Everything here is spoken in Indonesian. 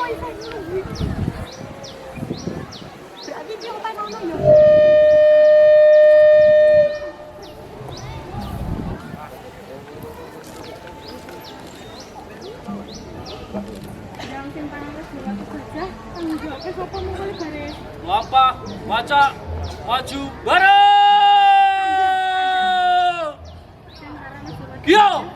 Berarti dia open ono ya. Yang simpangan wis diwati gajah, tanggung jawabnya sapa mung kali bare. Apa? Waca maju bareng. Sing karane diwati. Yo!